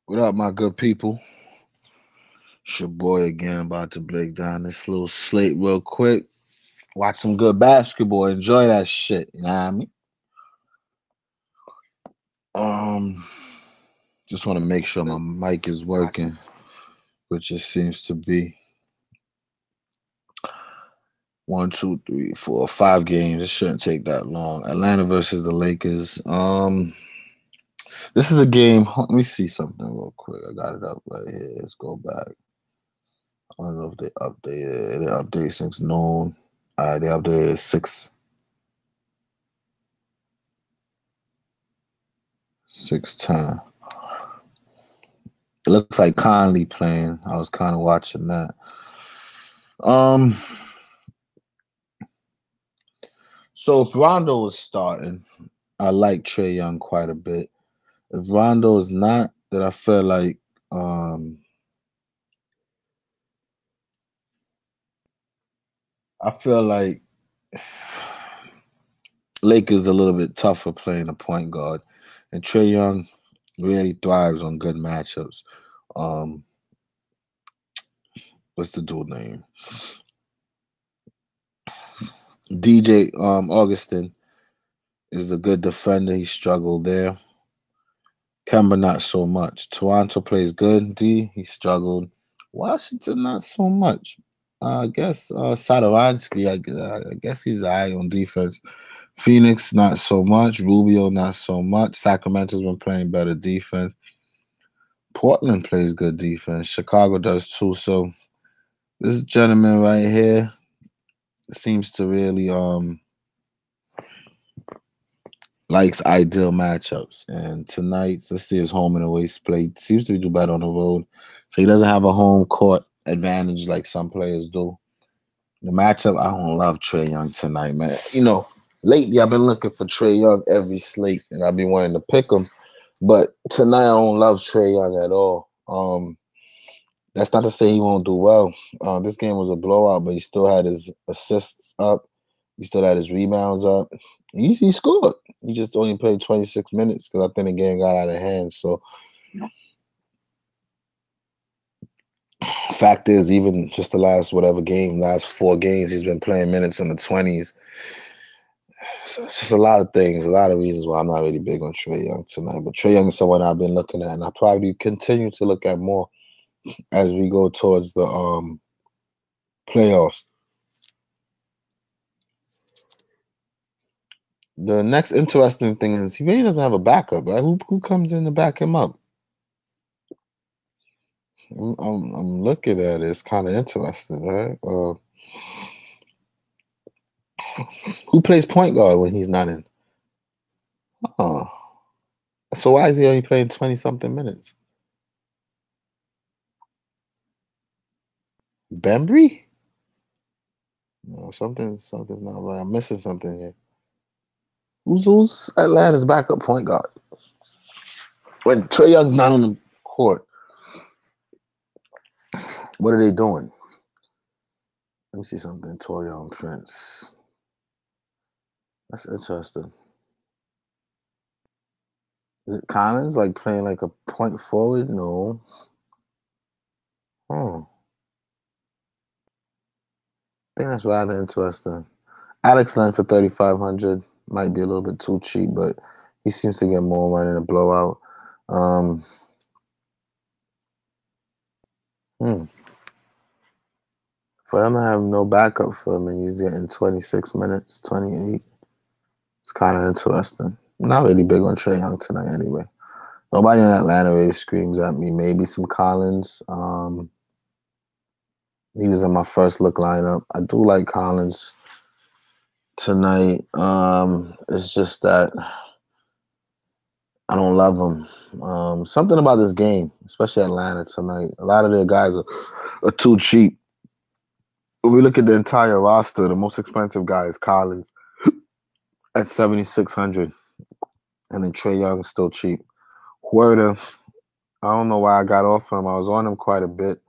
What up, my good people? It's your boy again, about to break down this little slate real quick. Watch some good basketball. Enjoy that shit. You know what I mean? Um, just want to make sure my mic is working, which it seems to be. 1, 2, 3, 4, 5 games. It shouldn't take that long. Atlanta versus the Lakers. This is a game. Let me see something real quick. I got it up right here. Let's go back. I don't know if they updated. They updated since noon. They updated 6:10. It looks like Conley playing. I was kind of watching that. Um, so if Rondo is starting, I like Trey Young quite a bit. If Rondo is not, then I feel like I feel like Lakers a little bit tougher playing a point guard, and Trey Young really thrives on good matchups. Um, what's the dude name? DJ Augustin is a good defender. He struggled there. Kemba not so much. Toronto plays good. D he struggled. Washington not so much. I guess Sadaransky. I guess he's eye on defense. Phoenix not so much. Rubio not so much. Sacramento's been playing better defense. Portland plays good defense. Chicago does too. So this gentleman right here seems to really likes ideal matchups. And tonight, let's see his home and away split. Seems to do better on the road. So he doesn't have a home court advantage like some players do. The matchup, I don't love Trey Young tonight, man. Lately I've been looking for Trey Young every slate, and I've been wanting to pick him. But tonight I don't love Trey Young at all. That's not to say he won't do well. This game was a blowout, but he still had his assists up. He still had his rebounds up. He scored. He just only played 26 minutes because I think the game got out of hand. So, fact is, even just the last 4 games, he's been playing minutes in the 20s. So it's just a lot of things, a lot of reasons why I'm not really big on Trey Young tonight. But Trey Young is someone I've been looking at, and I probably continue to look at more as we go towards the playoffs. The next interesting thing is he really doesn't have a backup, right? Who comes in to back him up? I'm looking at it. It's kind of interesting, right? Who plays point guard when he's not in? Oh, so why is he only playing 20-something minutes? Bembry? No, something's not right. I'm missing something here. Who's Atlanta's backup point guard? When Trey Young's not on the court, what are they doing? Let me see something. Torian Prince. That's interesting. Is it Collins like playing like a point forward? No. Oh, I think that's rather interesting. Alex Len for 3,500 might be a little bit too cheap, but he seems to get more money in a blowout. For him to have no backup for him and he's getting 26 minutes, 28, it's kind of interesting. I'm not really big on Trey Young tonight anyway. Nobody in Atlanta really screams at me. Maybe some Collins. He was in my first look lineup. I do like Collins tonight. It's just that I don't love him. Something about this game, especially Atlanta tonight. A lot of their guys are too cheap. When we look at the entire roster, the most expensive guy is Collins at 7,600, and then Trey Young still cheap. Huerta, I don't know why I got off him. I was on him quite a bit,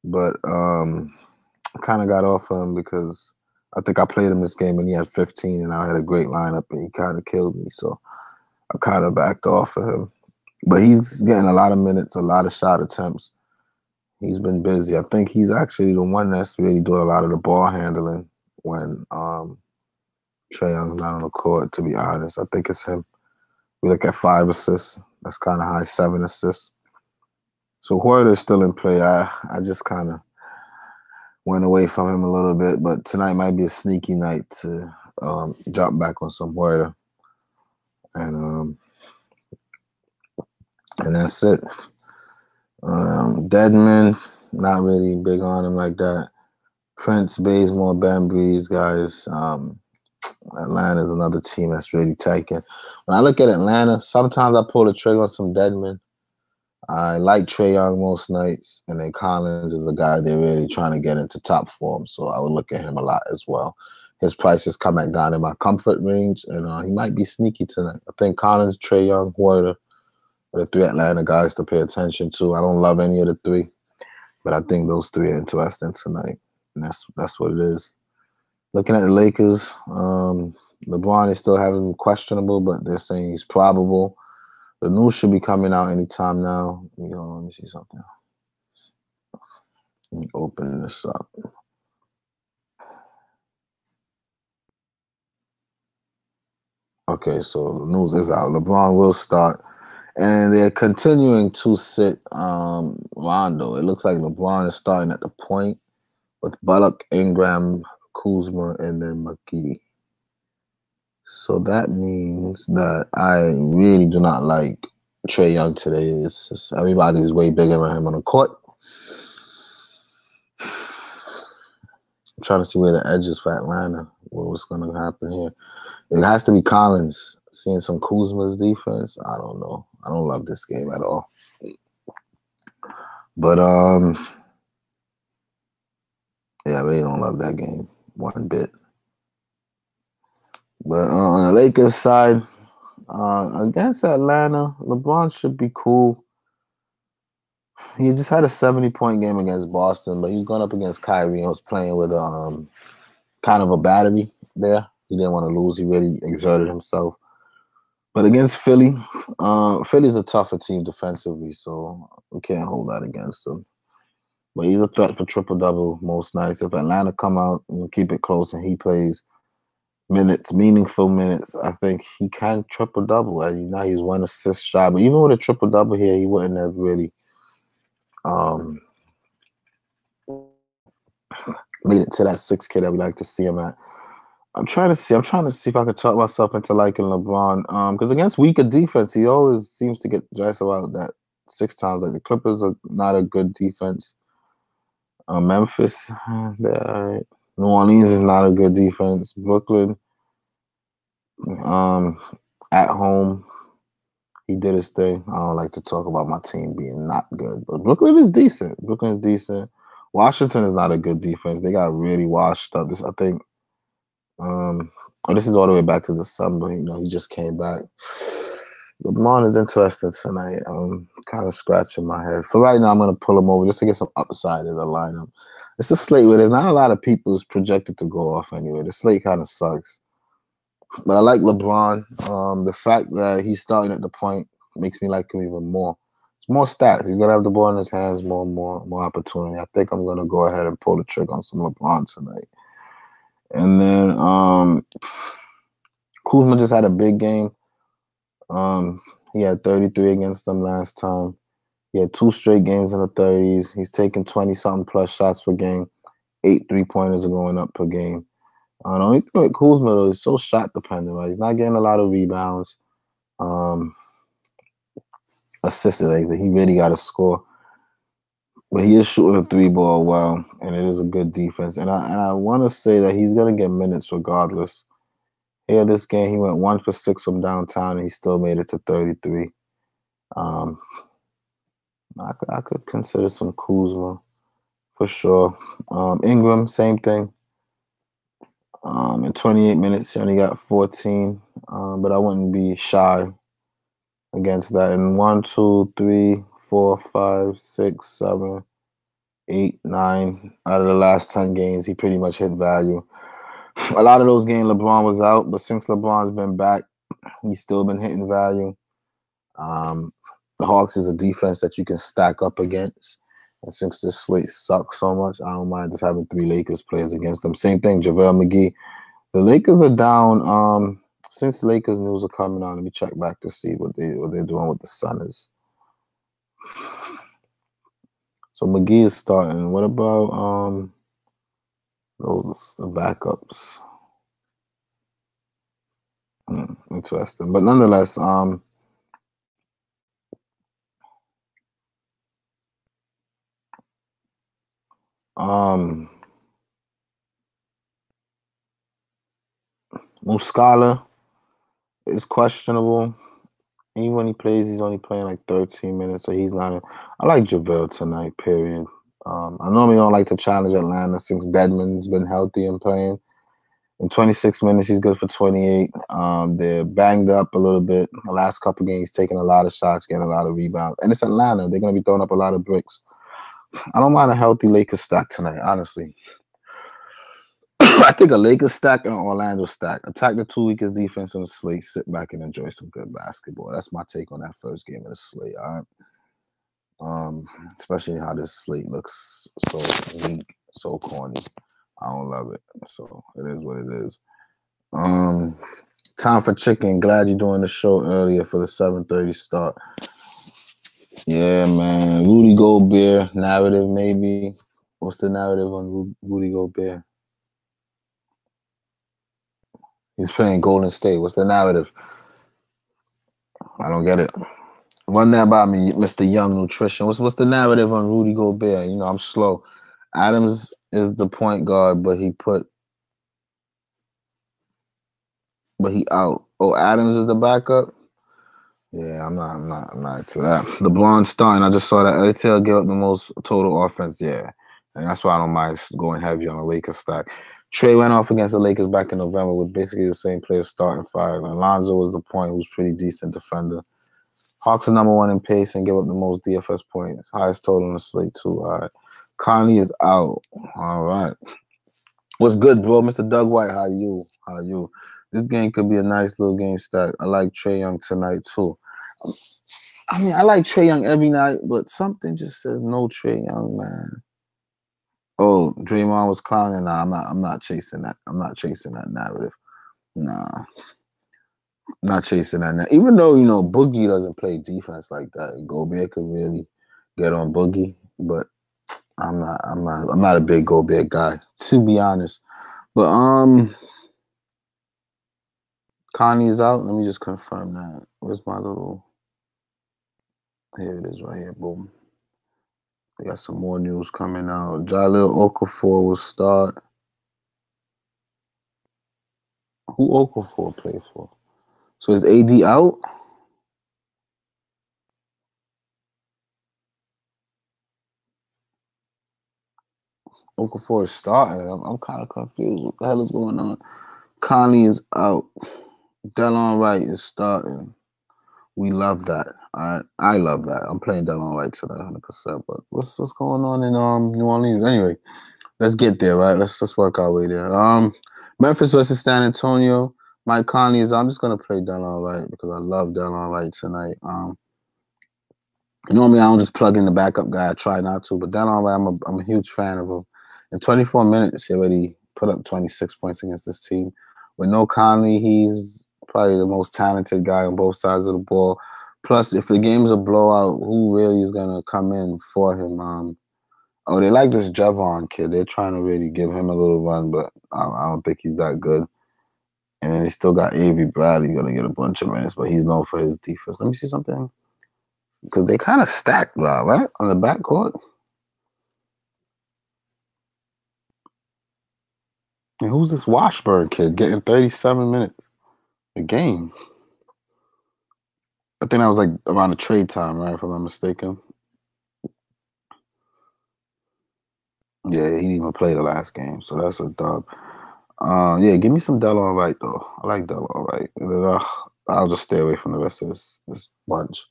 but I kind of got off him because I think I played him this game and he had 15, and I had a great lineup, and he kind of killed me. So I kind of backed off of him. But he's getting a lot of minutes, a lot of shot attempts. He's been busy. I think he's actually the one that's really doing a lot of the ball handling when Trae Young's not on the court, to be honest. I think it's him. We look at 5 assists. That's kind of high, 7 assists. So Huerter's still in play. I just kind of went away from him a little bit, but tonight might be a sneaky night to drop back on some Huerter. And that's it. Deadman, not really big on him like that. Prince, Bazemore, Bambry, guys. Atlanta is another team that's really taking. When I look at Atlanta, sometimes I pull the trigger on some Deadman. I like Trae Young most nights, and then Collins is the guy they're really trying to get into top form, so I would look at him a lot as well. His prices come back down in my comfort range, and he might be sneaky tonight. I think Collins, Trae Young, Huerter are the 3 Atlanta guys to pay attention to. I don't love any of the 3, but I think those 3 are interesting tonight, and that's what it is. Looking at the Lakers, LeBron is still having questionable, but they're saying he's probable. The news should be coming out anytime now. Let me see something. Let me open this up. Okay, so the news is out. LeBron will start. And they're continuing to sit Rondo. It looks like LeBron is starting at the point with Bullock, Ingram, Kuzma, and then McGee. So that means that I really do not like Trae Young today. It's just everybody's way bigger than him on the court. I'm trying to see where the edge is for Atlanta. What's going to happen here? It has to be Collins. Seeing some Kuzma's defense, I don't know. I don't love this game at all. But yeah, I really don't love that game one bit. But on the Lakers side, against Atlanta, LeBron should be cool. He just had a 70-point game against Boston, but he was going up against Kyrie and was playing with kind of a battery there. He didn't want to lose. He really exerted himself. But against Philly, Philly's a tougher team defensively, so we can't hold that against them. But he's a threat for triple-double most nights. If Atlanta come out and keep it close and he plays minutes, meaningful minutes, I think he can triple-double. And now he's 1 assist shy. But even with a triple-double here, he wouldn't have really made it to that 6K that we like to see him at. I'm trying to see if I can talk myself into liking LeBron. Because against weaker defense, he always seems to get dressed about that 6 times. Like the Clippers are not a good defense. Memphis, they're all right. New Orleans is not a good defense. Brooklyn, at home, he did his thing. I don't like to talk about my team being not good, but Brooklyn is decent. Washington is not a good defense. They got really washed up. I think. This is all the way back to December. He just came back. LeBron is interesting tonight. I'm kind of scratching my head. For right now, I'm going to pull him over just to get some upside in the lineup. It's a slate where there's not a lot of people who's projected to go off anyway. The slate kind of sucks. But I like LeBron. The fact that he's starting at the point makes me like him even more. It's more stats. He's going to have the ball in his hands, more opportunity. I think I'm going to go ahead and pull the trigger on some LeBron tonight. And then Kuzma just had a big game. He had 33 against them last time. He had 2 straight games in the 30s. He's taking 20-something plus shots per game. 8 3-pointers are going up per game. The only thing with Kuzma, though, is so shot dependent. Right? He's not getting a lot of rebounds. Assisted, like, he really got to score. But he is shooting a 3-ball well, and it is a good defense. And I want to say that he's going to get minutes regardless. Here, this game, he went 1 for 6 from downtown, and he still made it to 33. I could consider some Kuzma for sure. Ingram, same thing. In 28 minutes, he only got 14, but I wouldn't be shy against that. And 1, 2, 3, 4, 5, 6, 7, 8, 9 out of the last 10 games, he pretty much hit value. A lot of those games, LeBron was out, but since LeBron's been back, he's still been hitting value. the Hawks is a defense that you can stack up against. And since this slate sucks so much, I don't mind just having 3 Lakers players against them. Same thing, JaVale McGee. The Lakers are down. Since Lakers news are coming on, let me check back to see what they're doing with the Suns. So McGee is starting. What about those the backups? Interesting, but nonetheless, Muscala is questionable. Even when he plays, he's only playing like 13 minutes, so he's not. I like JaVale tonight, period. I normally don't like to challenge Atlanta since Dedmon's been healthy and playing. In 26 minutes, he's good for 28. They're banged up a little bit. The last couple games, taking a lot of shots, getting a lot of rebounds. And it's Atlanta. They're going to be throwing up a lot of bricks. I don't mind a healthy Lakers stack tonight, honestly. I think a Lakers stack and an Orlando stack. Attack the 2 weakest defense on the slate. Sit back and enjoy some good basketball. That's my take on that first game of the slate. All right. Especially how this slate looks so weak, so corny. I don't love it. So it is what it is. Time for chicken. Glad you're doing the show earlier for the 7:30 start. Yeah, man. Rudy Gobert narrative, maybe. What's the narrative on Rudy Gobert? He's playing Golden State. What's the narrative? I don't get it. Run that by me, Mr. Young Nutrition. What's the narrative on Rudy Gobert? You know, I'm slow. Adams is the point guard, but he out. Oh, Adams is the backup? Yeah, I'm not into that. LeBron starting. I just saw that ATL give up the most total offense. Yeah, and that's why I don't mind going heavy on the Lakers stack. Trey went off against the Lakers back in November with basically the same players starting 5. Alonzo was the point, who's pretty decent defender. Hawks are #1 in pace and give up the most DFS points. Highest total in the slate too. All right, Conley is out. All right, what's good, bro? Mr. Doug White, how you? This game could be a nice little game stack. I like Trae Young tonight too. I mean, I like Trae Young every night, but something just says no Trae Young, man. Oh, Draymond was clowning. Nah, I'm not chasing that. I'm not chasing that narrative. Nah, not chasing that. Even though Boogie doesn't play defense like that, Gobert could really get on Boogie, but I'm not a big Gobert guy, to be honest. But Connie's out. Let me just confirm that. Where's my little? Here it is, right here. Boom. We got some more news coming out. Jahlil Okafor will start. Who Okafor plays for? So is AD out? Okafor is starting. I'm kind of confused. What the hell is going on? Conley is out. Delon Wright is starting. We love that. I love that. I'm playing Delon Wright tonight, 100%. But what's going on in New Orleans? Anyway, let's get there, right? Let's work our way there. Memphis versus San Antonio. Mike Conley is. I'm just gonna play Delon Wright because I love Delon Wright tonight. Normally I don't just plug in the backup guy. I try not to, but Delon Wright, I'm a huge fan of him. In 24 minutes, he already put up 26 points against this team. With no Conley, he's probably the most talented guy on both sides of the ball. Plus, if the game's a blowout, who really is gonna come in for him? They like this Javon kid. They're trying to really give him a little run, but I don't think he's that good. And then they still got Avery Bradley gonna get a bunch of minutes, but he's known for his defense. Let me see something. Because they kind of stacked, right? On the backcourt. And who's this Washburn kid getting 37 minutes a game? I think that was like around the trade time, right? If I'm not mistaken. Yeah, he didn't even play the last game, so that's a dub. Yeah, give me some Delon Wright though. I like Delon Wright. I'll just stay away from the rest of this bunch.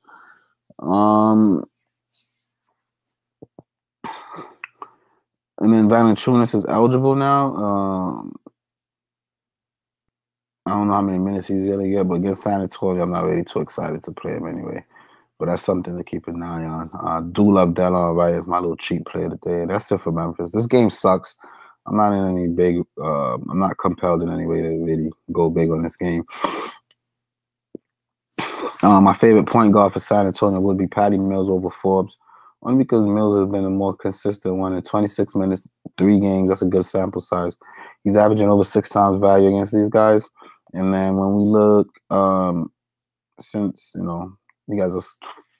And then Valanciunas is eligible now. I don't know how many minutes he's gonna get, but against San Antonio, I'm not really too excited to play him anyway. But that's something to keep an eye on. I do love Delon Wright as my little cheap player today. That's it for Memphis. This game sucks. I'm not in any big. I'm not compelled in any way to really go big on this game. My favorite point guard for San Antonio would be Patty Mills over Forbes, only because Mills has been a more consistent one in 26 minutes, 3 games. That's a good sample size. He's averaging over 6 times value against these guys. And then when we look, since he has a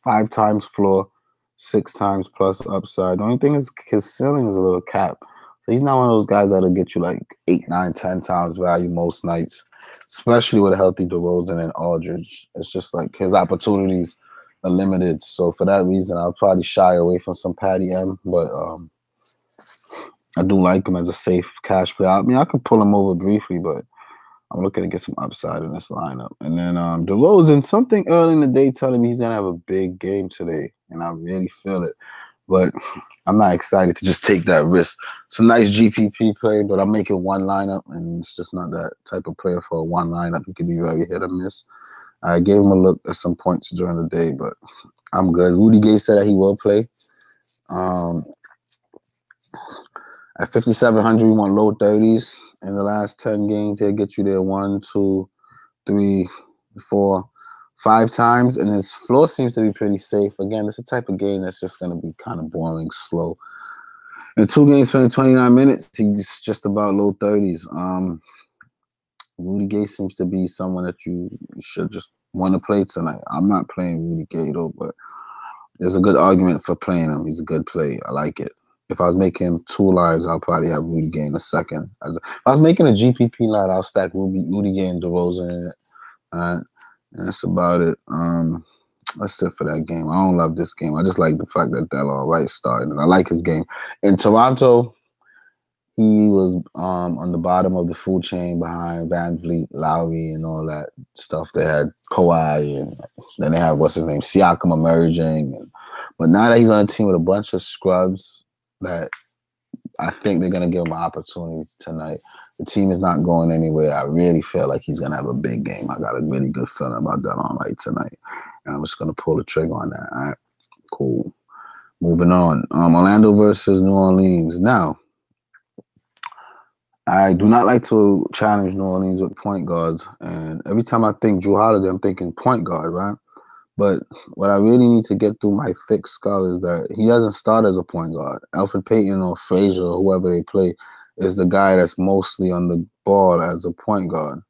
5 times floor, 6 times plus upside. The only thing is his ceiling is a little capped. So he's not one of those guys that'll get you like 8, 9, 10 times value most nights, especially with a healthy DeRozan and Aldridge. It's just like his opportunities are limited. So for that reason, I'll probably shy away from some Patty M. But I do like him as a safe cash play. I mean, I could pull him over briefly, but I'm looking to get some upside in this lineup. And then DeRozan, something early in the day telling me he's going to have a big game today, and I really feel it. But I'm not excited to just take that risk. It's a nice GPP play, but I'm making one lineup, and it's just not that type of player for a one lineup. He could be very hit or miss. I gave him a look at some points during the day, but I'm good. Rudy Gay said that he will play. At 5,700, you want low 30s. In the last 10 games, he'll get you there 1, 2, 3, 4, 5 times. And his floor seems to be pretty safe. Again, it's a type of game that's just going to be kind of boring, slow. In 2 games playing 29 minutes, he's just about low 30s. Rudy Gay seems to be someone that you should just want to play tonight. I'm not playing Rudy Gay, though, but there's a good argument for playing him. He's a good play. I like it. If I was making 2 lines, I'll probably have Rudy Gay in a second. If I was making a GPP line, I'll stack Rudy Gay and DeRozan in it. And that's about it. That's it for that game. I don't love this game. I just like the fact that Delon Wright started. And I like his game. In Toronto, he was on the bottom of the food chain behind Van Vliet, Lowry, and all that stuff. They had Kawhi, and then they had, Siakam emerging. But now that he's on a team with a bunch of scrubs, that I think they're going to give him an opportunity tonight. The team is not going anywhere. I really feel like he's going to have a big game. I got a really good feeling about Delon Wright tonight. And I'm just going to pull the trigger on that. All right, cool. Moving on. Orlando versus New Orleans. Now, I do not like to challenge New Orleans with point guards. And every time I think Jrue Holiday, I'm thinking point guard, right? But what I really need to get through my thick skull is that he doesn't start as a point guard. Elfrid Payton or Frazier or whoever they play is the guy that's mostly on the ball as a point guard.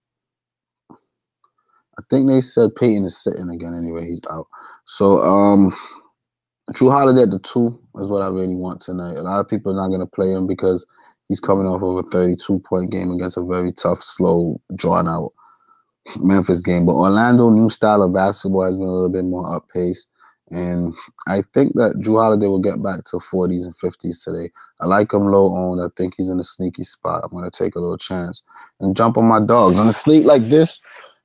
I think they said Payton is sitting again anyway. He's out. So Jrue Holiday at the 2 is what I really want tonight. A lot of people are not going to play him because he's coming off of a 32-point game against a very tough, slow, drawn-out Memphis game. But Orlando, new style of basketball, has been a little bit more up pace. And I think that Jrue Holiday will get back to 40s and 50s today. I like him low owned. I think he's in a sneaky spot. I'm going to take a little chance and jump on my dogs. On a slate like this,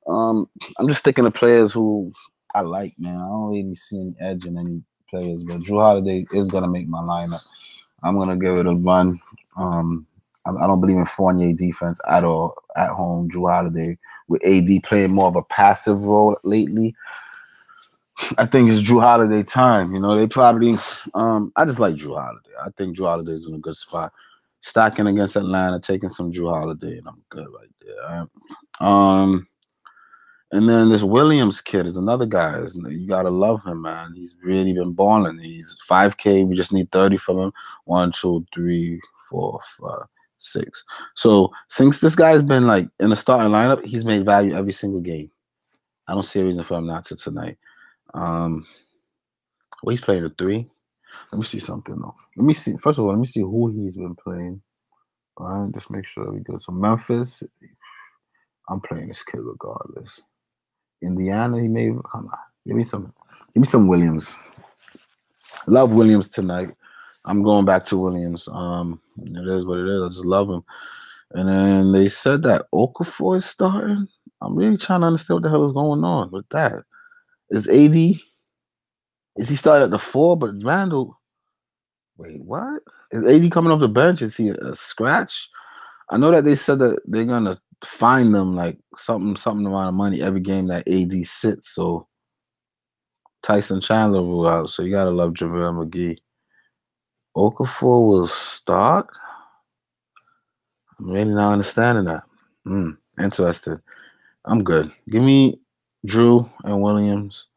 I'm just sticking to players who I like, man. I don't really see any edge in any players, but Jrue Holiday is going to make my lineup. I'm going to give it a run. I don't believe in Fournier defense at all at home. Jrue Holiday with AD playing more of a passive role lately. I think it's Jrue Holiday time. They probably I just like Jrue Holiday. I think Jrue Holiday is in a good spot. Stacking against Atlanta, taking some Jrue Holiday, and I'm good right there. All right? And then this Williams kid is another guy. You gotta love him, man. He's really been balling. He's 5K. We just need 30 from him. 1, 2, 3, 4, 5, 6. So since this guy's been like in the starting lineup, he's made value every single game. I don't see a reason for him not to tonight. Well, he's playing a 3. Let me see something though. Let me see. First of all, let me see who he's been playing. All right, just make sure we go to Memphis. I'm playing this kid regardless. Indiana, he may. Give me some Williams. Love Williams tonight. I'm going back to Williams. It is what it is. I just love him. And then they said that Okafor is starting. I'm really trying to understand what the hell is going on with that. Is AD? Is he starting at the 4? But Randall, wait, what? Is AD coming off the bench? Is he a scratch? I know that they said that they're gonna fine them like something around the money every game that AD sits. So Tyson Chandler rule out, so you gotta love JaVale McGee. Okafor will start. I'm really not understanding that. Interested. I'm good. Give me Drew and Williams,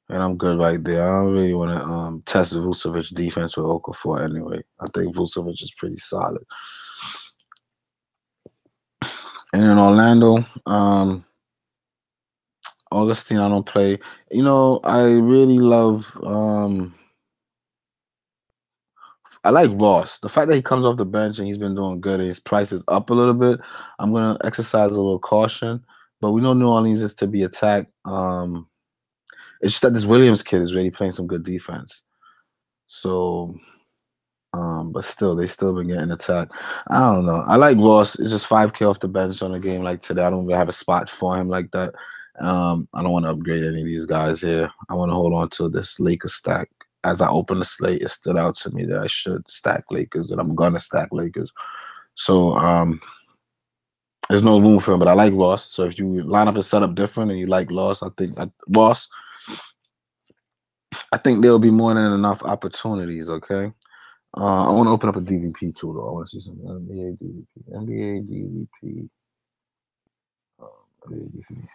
and I'm good right there. I don't really want to test Vucevic defense with Okafor anyway. I think Vucevic is pretty solid. And in Orlando, Augustine, I don't play. You know, I really love. I like Ross. The fact that he comes off the bench and he's been doing good and his price is up a little bit, I'm gonna exercise a little caution. But we know New Orleans is to be attacked. It's just that this Williams kid is really playing some good defense. So, but still, they still been getting attacked. I don't know. I like Ross. It's just 5K off the bench on a game like today. I don't even have a spot for him like that. I don't want to upgrade any of these guys here. I want to hold on to this Lakers stack. As I open the slate, it stood out to me that I should stack Lakers, and I'm gonna stack Lakers. So there's no room for him, but I like Ross. So if you line up and set up different and you like Ross, Ross, I think there'll be more than enough opportunities. Okay. I want to open up a DVP too, though. I want to see some NBA DVP. NBA DVP. NBA DVP.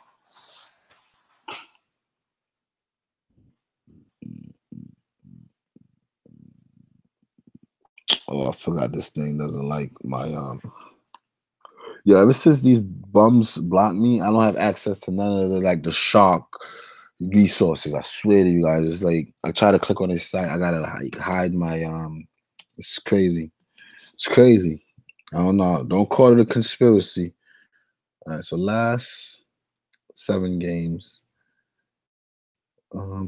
Oh, I forgot this thing doesn't like my Yeah, ever since these bums blocked me, I don't have access to none of the shark resources. I swear to you guys, it's like I try to click on this site, I gotta hide my It's crazy. It's crazy. I don't know. Don't call it a conspiracy. All right, so last 7 games,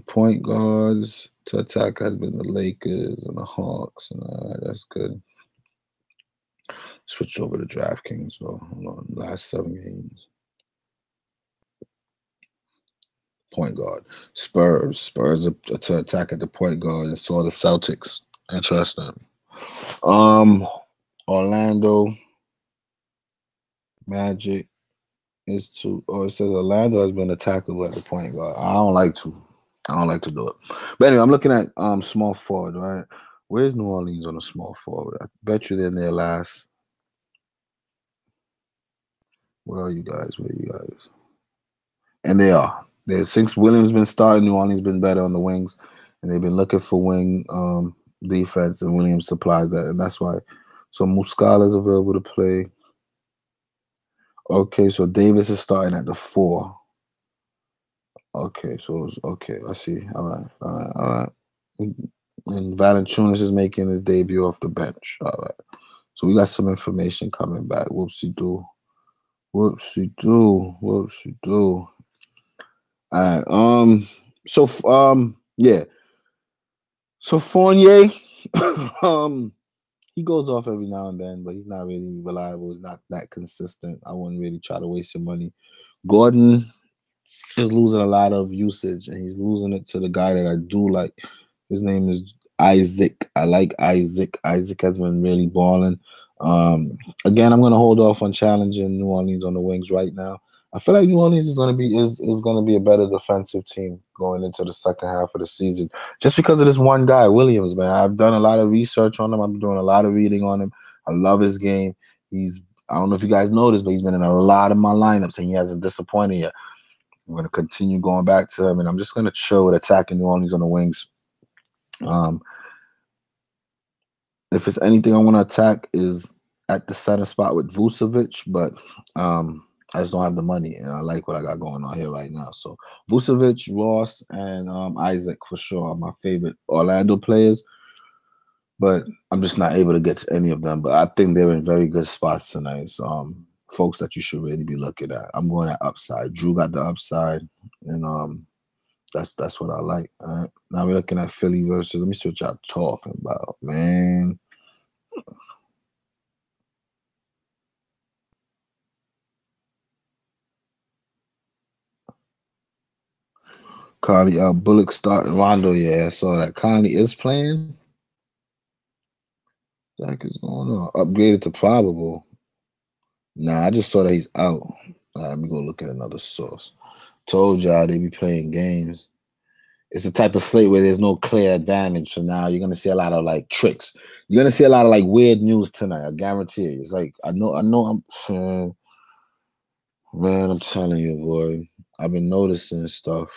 point guards to attack has been the Lakers and the Hawks, and that's good. Switch over to Draftkings. So hold on, last 7 games. Point guard. Spurs to attack at the point guard, and so are the Celtics. Interesting. Orlando Magic is to, or it says Orlando has been attackable at the point guard. I don't like to do it. But anyway, I'm looking at small forward, right? Where's New Orleans on a small forward? I bet you they're in their last. Where are you guys? And they are. Since Williams been starting, New Orleans been better on the wings, and they've been looking for wing defense, and Williams supplies that, and that's why. So Muscala is available to play. Okay, so Davis is starting at the 4. Okay, so okay, I see. All right. And Valanciunas is making his debut off the bench. All right. So we got some information coming back. Whoopsie do. All right. Yeah. So Fournier, he goes off every now and then, but he's not really reliable. He's not that consistent. I wouldn't really try to waste your money. Gordon is losing a lot of usage, and he's losing it to the guy that I do like. His name is Isaac. I like Isaac. Isaac has been really balling. Again, I'm gonna hold off on challenging New Orleans on the wings right now. I feel like New Orleans is gonna be a better defensive team going into the second half of the season, just because of this one guy, Williams. Man, I've done a lot of research on him. I'm doing a lot of reading on him. I love his game. I don't know if you guys noticed, but he's been in a lot of my lineups, and he hasn't disappointed yet. I'm going to continue going back to him, and I'm just going to chill with attacking New Orleans on the wings. If it's anything I want to attack is at the center spot with Vucevic, but I just don't have the money, and I like what I got going on here right now. So Vucevic, Ross, and Isaac for sure are my favorite Orlando players, but I'm just not able to get to any of them. But I think they're in very good spots tonight. So, folks that you should really be looking at. I'm going at upside. Drew got the upside, and that's what I like. All right. Now we're looking at Philly versus. Let me see what y'all talking about, man. Carly Bullock starting Rondo. Yeah, I saw that. Conley is playing. What is going on? Upgraded to probable. Nah, I just saw that he's out. All right, let me go look at another source. Told y'all they be playing games. It's a type of slate where there's no clear advantage. So now you're gonna see a lot of like tricks. You're gonna see a lot of like weird news tonight. I guarantee you. It's like I know. Man, I'm telling you, boy. I've been noticing stuff.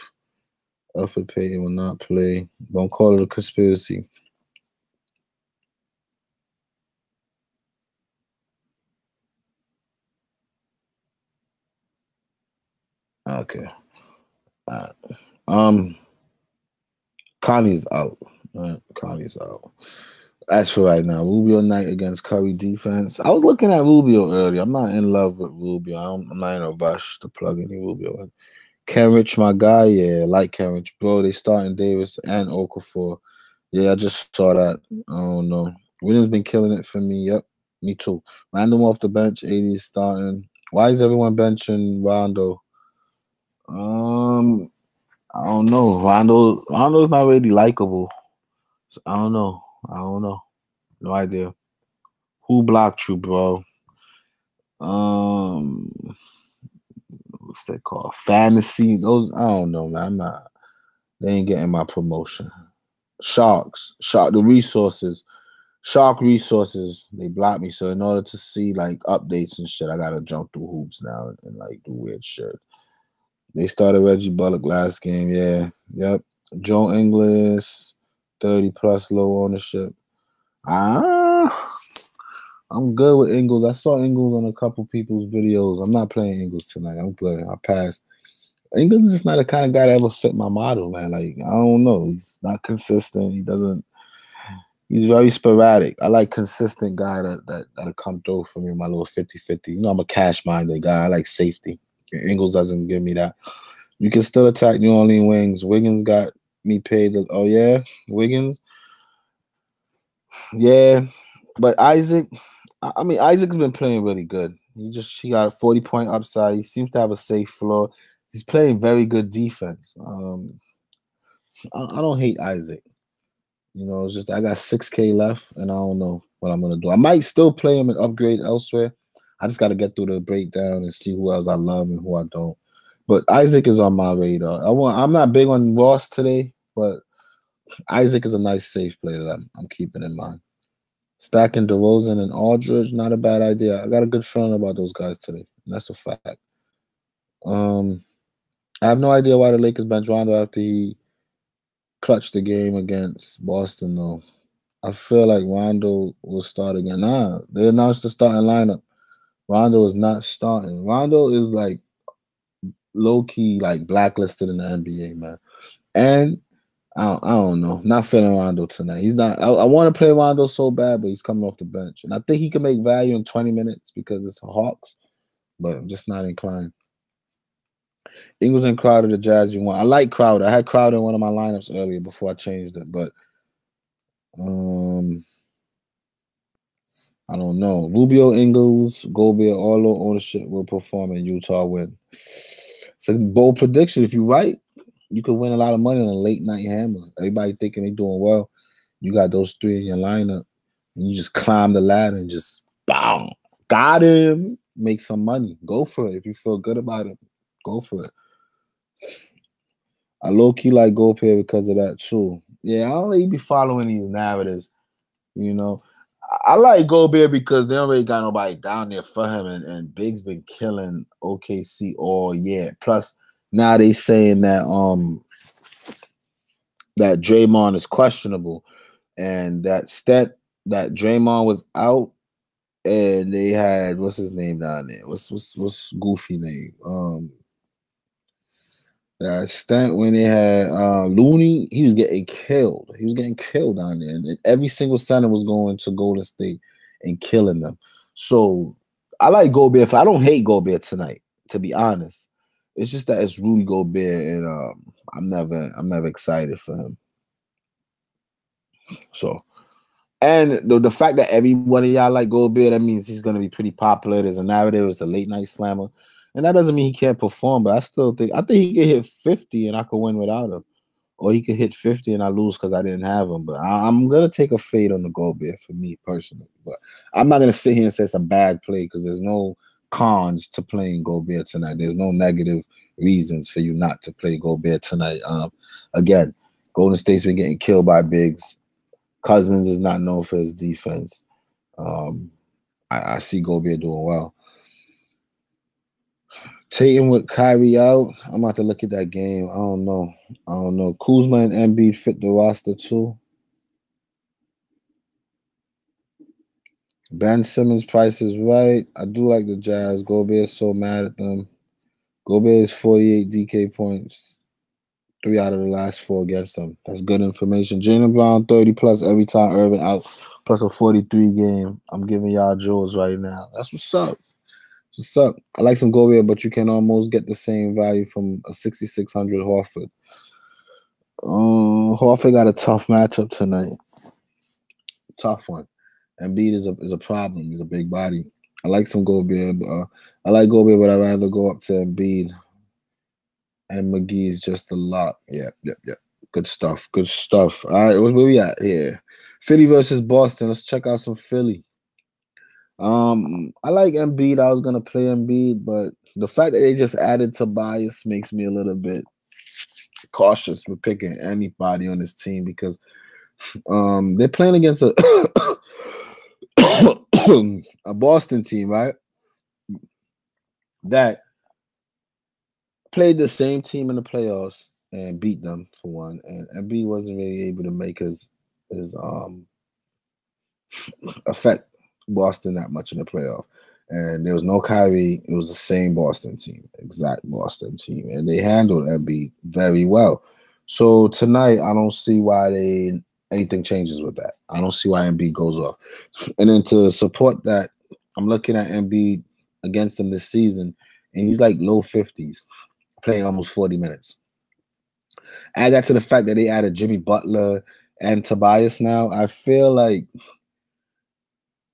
Alfred Payton will not play. Don't call it a conspiracy. Okay. Uh, um, Connie's out. Connie's out. As for right now, Rubio Knight against Curry defense. I was looking at Rubio earlier. I'm not in love with Rubio. I'm not in a rush to plug any Rubio in. Kenrich, my guy, yeah, like Kenrich, bro. They starting Davis and Okafor. Yeah, I just saw that. I don't know. Williams been killing it for me. Yep, me too. Random off the bench, 80 starting. Why is everyone benching Rondo? Um, I don't know. Rondo's not really likable. So I don't know. I don't know. No idea. Who blocked you, bro? Um, what's that called? Fantasy. Those I don't know, man. I'm not. They ain't getting my promotion. The resources. Shark resources. They blocked me. So in order to see like updates and shit, I gotta jump through hoops now and like do weird shit. They started Reggie Bullock last game. Yeah. Yep. Joe Ingles, 30 plus low ownership. Ah. I'm good with Ingles. I saw Ingles on a couple people's videos. I'm not playing Ingles tonight. I'm playing. I passed. Ingles is just not the kind of guy that ever fit my model, man. Like, I don't know. He's not consistent. He doesn't. He's very sporadic. I like consistent guy that'll come through for me, my little 50-50. You know, I'm a cash-minded guy. I like safety. Ingles doesn't give me that. You can still attack New Orleans Wings. Wiggins got me paid. Oh, yeah? Wiggins? Yeah. But Isaac, I mean, Isaac's been playing really good. He got a 40-point upside. He seems to have a safe floor. He's playing very good defense. I don't hate Isaac. You know, it's just I got 6K left, and I don't know what I'm gonna do. I might still play him and upgrade elsewhere. I just got to get through the breakdown and see who else I love and who I don't. But Isaac is on my radar. I'm not big on Ross today, but Isaac is a nice safe player that I'm keeping in mind. Stacking DeRozan and Aldridge, not a bad idea. I got a good feeling about those guys today. And that's a fact. Um, I have no idea why the Lakers bench Rondo after he clutched the game against Boston, though. I feel like Rondo will start again. Nah, they announced the starting lineup. Rondo is not starting. Rondo is like low key, like blacklisted in the NBA, man. And I don't know. Not feeling Rondo tonight. He's not. I want to play Rondo so bad, but he's coming off the bench, and I think he can make value in 20 minutes because it's the Hawks. But I'm just not inclined. Ingles and Crowder, the Jazz you want. I like Crowder. I had Crowder in one of my lineups earlier before I changed it, but um, I don't know. Rubio, Ingles, Gobert, all low ownership will perform and Utah win. It's a bold prediction. If you right, you could win a lot of money on a late night hammer. Everybody thinking they doing well. You got those three in your lineup, and you just climb the ladder and just bam, got him. Make some money. Go for it. If you feel good about it, go for it. I low key like Gobert because of that too. Yeah, I don't really be following these narratives. You know, I like Gobert because they don't really got nobody down there for him, and Big's been killing OKC all year. Plus, now they saying that Draymond is questionable, and that Draymond was out, and they had what's his name down there? What's goofy name? That stent when they had Looney, he was getting killed. He was getting killed down there. And every single center was going to Golden State and killing them. So I like Gobert. I don't hate Gobert tonight, to be honest. It's just that it's Rudy Gobert, and I'm never excited for him. So and the fact that every one of y'all like Gobert, that means he's gonna be pretty popular. There's a narrative, it's the late night slammer. And that doesn't mean he can't perform, but I think he could hit 50 and I could win without him. Or he could hit 50 and I lose because I didn't have him. But I'm gonna take a fade on the Gobert for me personally. But I'm not gonna sit here and say it's a bad play because there's no cons to playing Gobert tonight. There's no negative reasons for you not to play Gobert tonight. Again, Golden State's been getting killed by bigs. Cousins is not known for his defense. I see Gobert doing well. Tatum with Kyrie out. I'm about to look at that game. I don't know. Kuzma and Embiid fit the roster too. Ben Simmons' price is right. I do like the Jazz. Gobert is so mad at them. Gobert is 48 DK points. 3 out of the last 4 against them. That's good information. Jaylen Brown 30 plus every time Irvin out, plus a 43 game. I'm giving y'all jewels right now. That's what's up. What's up? I like some Gobert, but you can almost get the same value from a 6,600 Horford. Horford got a tough matchup tonight. Tough one. Embiid is a problem. He's a big body. I like some Gobert. I like Gobert, but I'd rather go up to Embiid. And McGee is just a lot. Yep. Good stuff. All right, where we at here? Philly versus Boston. Let's check out some Philly. I like Embiid. I was gonna play Embiid, but the fact that they just added Tobias makes me a little bit cautious with picking anybody on this team because they're playing against a a Boston team, right? That played the same team in the playoffs and beat them for one, and Embiid wasn't really able to make his affect Boston that much in the playoff. And there was no Kyrie. It was the same Boston team, exact Boston team, and they handled Embiid very well. So tonight, I don't see why anything changes with that. I don't see why Embiid goes off. And then to support that, I'm looking at Embiid against him this season, and he's like low 50s, playing almost 40 minutes. Add that to the fact that they added Jimmy Butler and Tobias now. I feel like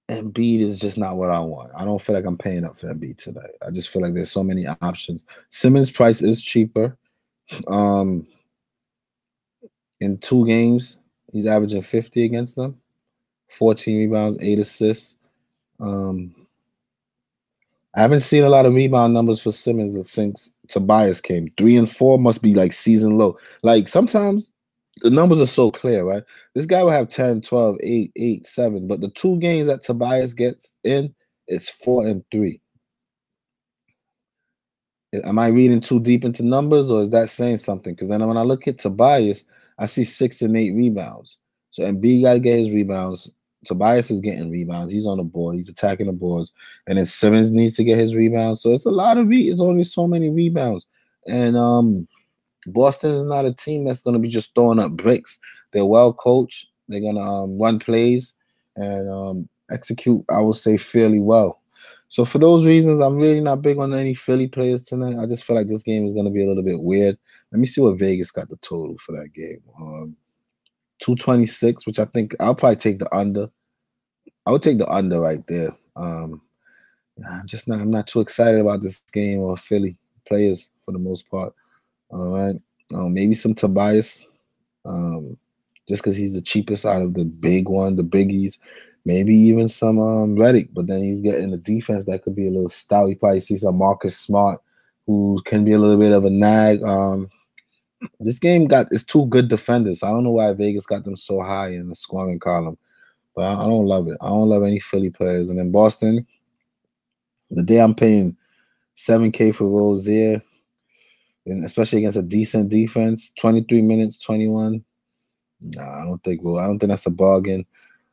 Embiid is just not what I want. I don't feel like I'm paying up for Embiid tonight. I just feel like there's so many options. Simmons' price is cheaper. In 2 games, he's averaging 50 against them, 14 rebounds, 8 assists. I haven't seen a lot of rebound numbers for Simmons since Tobias came. 3 and 4 must be like season low. Like sometimes the numbers are so clear, right? This guy will have 10, 12, 8, 8, 7. But the 2 games that Tobias gets in, it's 4 and 3. Am I reading too deep into numbers or is that saying something? Because then when I look at Tobias, I see 6 and 8 rebounds. So Embiid got to get his rebounds. Tobias is getting rebounds. He's on the board. He's attacking the boards. And then Simmons needs to get his rebounds. So it's a lot of it's only so many rebounds. And Boston is not a team that's going to be just throwing up bricks. They're well coached. They're going to run plays and execute, I would say, fairly well. So for those reasons, I'm really not big on any Philly players tonight. I just feel like this game is going to be a little bit weird. Let me see what Vegas got the total for that game. 226, which I think I'll probably take the under. I would take the under right there. I'm not too excited about this game or Philly players for the most part. All right. Maybe some Tobias, just because he's the cheapest out of the big one, the biggies. Maybe even some Redick, but then he's getting a defense that could be a little stout. You probably see some Marcus Smart, who can be a little bit of a nag. This game is 2 good defenders. I don't know why Vegas got them so high in the scoring column, but I don't love it. I don't love any Philly players. And in Boston, the day I'm paying $7K for Rozier, and especially against a decent defense, 23 minutes, 21. Nah, I don't think that's a bargain.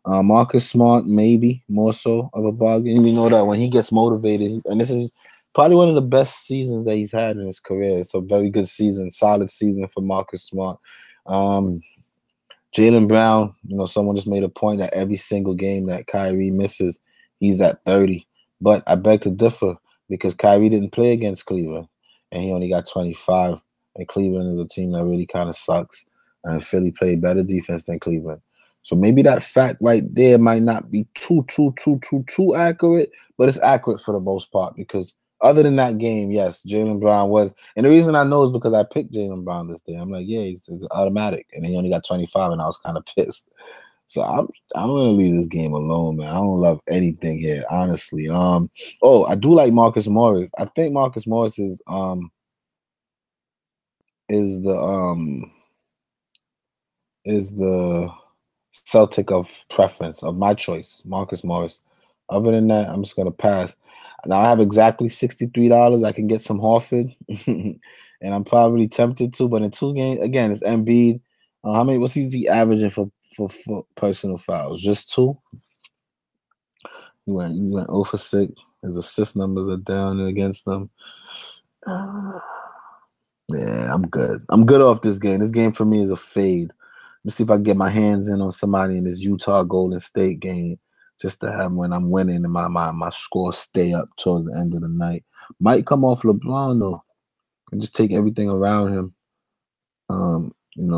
Marcus Smart, maybe more so of a bargain. We know that when he gets motivated, and this is probably one of the best seasons that he's had in his career. It's a very good season, solid season for Marcus Smart. Jaylen Brown, someone just made a point that every single game that Kyrie misses, he's at 30. But I beg to differ because Kyrie didn't play against Cleveland, and he only got 25. And Cleveland is a team that really kind of sucks. And Philly played better defense than Cleveland. So maybe that fact right there might not be too accurate, but it's accurate for the most part because other than that game, yes, Jaylen Brown was. And the reason I know is because I picked Jaylen Brown this day. I'm like, yeah, it's automatic. And he only got 25, and I was kind of pissed. So I'm going to leave this game alone, man. I don't love anything here, honestly. I do like Marcus Morris. I think Marcus Morris is the is the Celtic of preference, of my choice, Marcus Morris. Other than that, I'm just gonna pass. Now I have exactly $63. I can get some Horford, and I'm probably tempted to. But in 2 games, again, it's Embiid. How many? What's he averaging for personal fouls? Just 2. He went 0 for 6. His assist numbers are down against them. Yeah, I'm good. I'm good off this game. This game for me is a fade. Let's see if I can get my hands in on somebody in this Utah Golden State game just to have when I'm winning and my score stay up towards the end of the night. Might come off LeBron though and just take everything around him.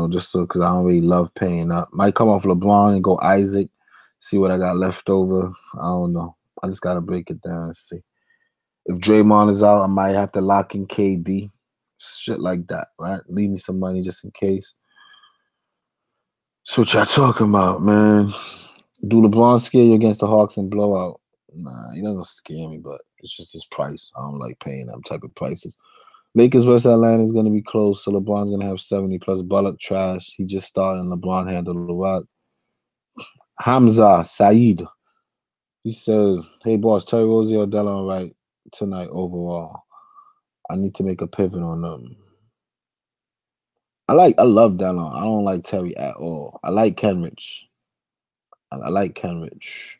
Just so because I don't really love paying up. Might come off LeBron and go Isaac. See what I got left over. I don't know. I just gotta break it down and see. If Draymond is out, I might have to lock in KD. Shit like that, right? Leave me some money just in case. So what y'all talking about, man? Do LeBron scare you against the Hawks and blowout? Nah, he doesn't scare me, but it's just his price. I don't like paying them type of prices. Lakers versus Atlanta is going to be close, so LeBron's going to have 70 plus Bullock trash. He just started and LeBron handled the rock. Hamza Saeed. He says, hey, boss, Terry Rozier or Delon Wright tonight overall. I need to make a pivot on them. I love Delon. I don't like Terry at all. I like Kenrich. I like Kenrich.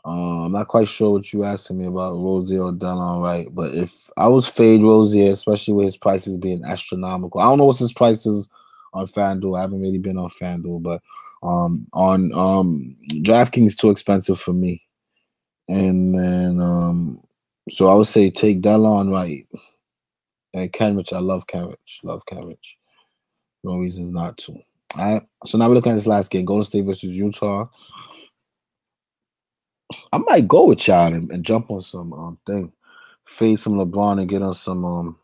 I'm not quite sure what you asking me about Rozier or Delon Wright, but if I was fade Rozier, especially with his prices being astronomical, I don't know what's his prices on FanDuel. I haven't really been on FanDuel, but on DraftKings too expensive for me. And then so I would say take Delon Wright and Kenrich. I love Kenrich. Love Kenrich. No reasons not to. All right. So now we're looking at this last game: Golden State versus Utah. I might go with y'all and jump on some thing, fade some LeBron and get on some.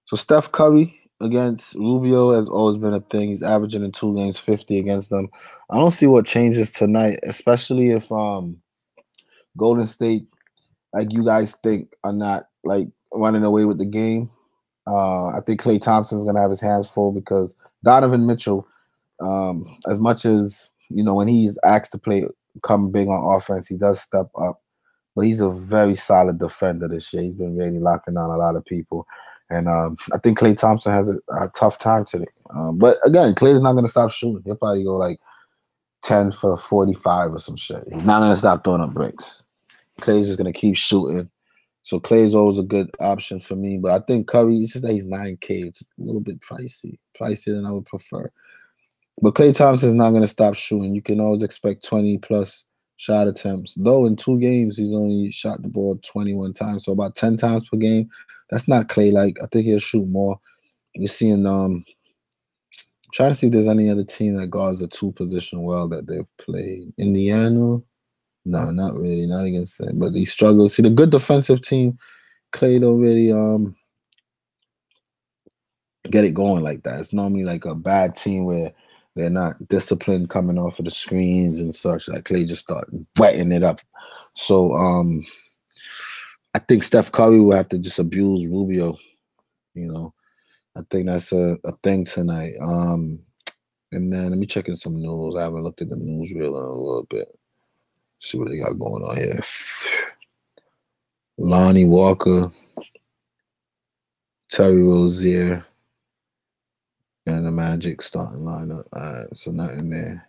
So Steph Curry against Rubio has always been a thing. He's averaging in 2 games 50 against them. I don't see what changes tonight, especially if Golden State, like you guys think, are not like running away with the game. I think Klay Thompson's gonna have his hands full because Donovan Mitchell, as much as when he's asked to play, come big on offense, he does step up. But he's a very solid defender this year. He's been really locking down a lot of people. And I think Klay Thompson has a tough time today. But again, Klay's not going to stop shooting. He'll probably go like 10 for 45 or some shit. He's not going to stop throwing up bricks. Klay's just going to keep shooting. So Klay's always a good option for me. But I think Curry, it's just that he's 9K, which is a little bit pricey. Pricier than I would prefer. But Klay Thompson's not going to stop shooting. You can always expect 20 plus shot attempts. Though in 2 games, he's only shot the ball 21 times. So about 10 times per game. That's not Klay-like. I think he'll shoot more. You're seeing trying to see if there's any other team that guards the 2 position well that they've played. Indiana? No, not really. Not against them. But he struggles. See, the good defensive team, Klay don't really get it going like that. It's normally like a bad team where they're not disciplined coming off of the screens and such. Like Klay just start wetting it up. So I think Steph Curry will have to just abuse Rubio. I think that's a thing tonight. And then let me check in some news. I haven't looked at the newsreel in a little bit. See what they got going on here. Lonnie Walker, Terry Rozier, and the Magic starting lineup. All right, so nothing there.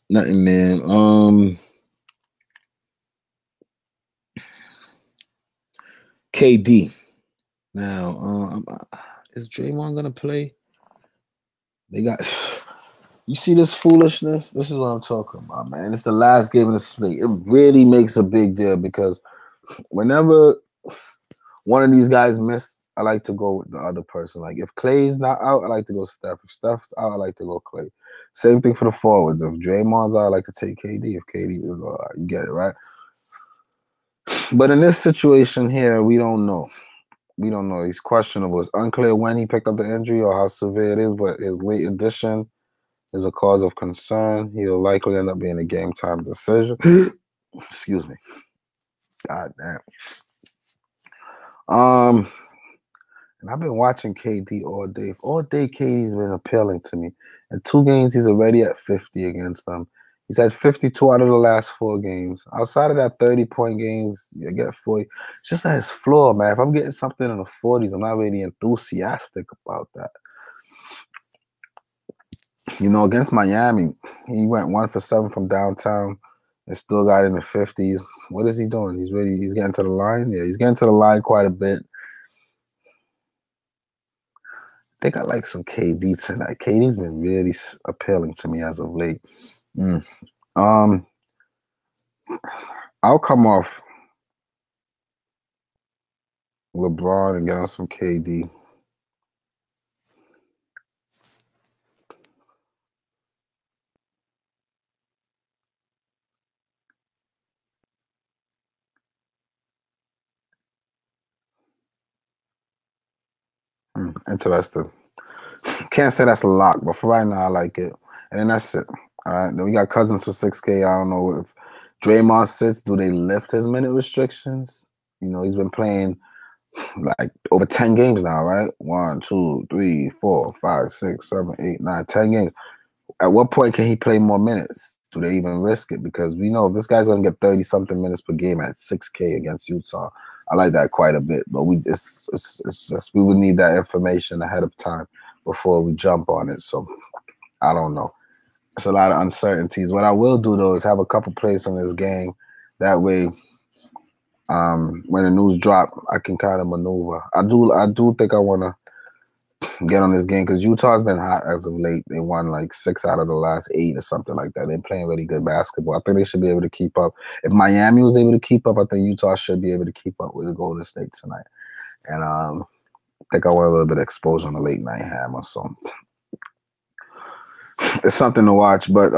Nothing there. KD. Now, is Draymond gonna play? They got. You see this foolishness? This is what I'm talking about, man. It's the last game of the slate. It really makes a big deal because whenever one of these guys miss, I like to go with the other person. Like if Klay's not out, I like to go Steph. If Steph's out, I like to go Klay. Same thing for the forwards. If Draymond's out, I like to take KD. If KD is out, you get it, right? But in this situation here, we don't know. We don't know. He's questionable. It's unclear when he picked up the injury or how severe it is, but his late addition is a cause of concern. He'll likely end up being a game time decision. Excuse me. God damn. And I've been watching KD all day. All day, KD's been appealing to me. In 2 games, he's already at 50 against them. He's had 52 out of the last 4 games. Outside of that 30-point games, you get 40. It's just at his floor, man. If I'm getting something in the 40s, I'm not really enthusiastic about that. You know, against Miami, he went 1 for 7 from downtown and still got in the 50s. What is he doing? He's getting to the line? Yeah, he's getting to the line quite a bit. I think I like some KD tonight. KD's been really appealing to me as of late. I'll come off LeBron and get on some KD. Interesting. Can't say that's a lock, but for right now, I like it. And then that's it. All right. Then we got Cousins for 6K. I don't know if Draymond sits. Do they lift his minute restrictions? You know, he's been playing like over 10 games now, right? 1, 2, 3, 4, 5, 6, 7, 8, 9, 10 games. At what point can he play more minutes? Do they even risk it? Because we know if this guy's gonna get 30-something minutes per game at 6K against Utah. I like that quite a bit, but it's just we would need that information ahead of time before we jump on it. So I don't know. It's a lot of uncertainties. What I will do though is have a couple plays on this game. That way, when the news drop, I can kind of maneuver. I do think I want to get on this game because Utah's been hot as of late. They won like 6 out of the last 8 or something like that. They're playing really good basketball. I think they should be able to keep up. If Miami was able to keep up, I think Utah should be able to keep up with the Golden State tonight. And I think I want a little bit of exposure on the late night hammer. So it's something to watch. But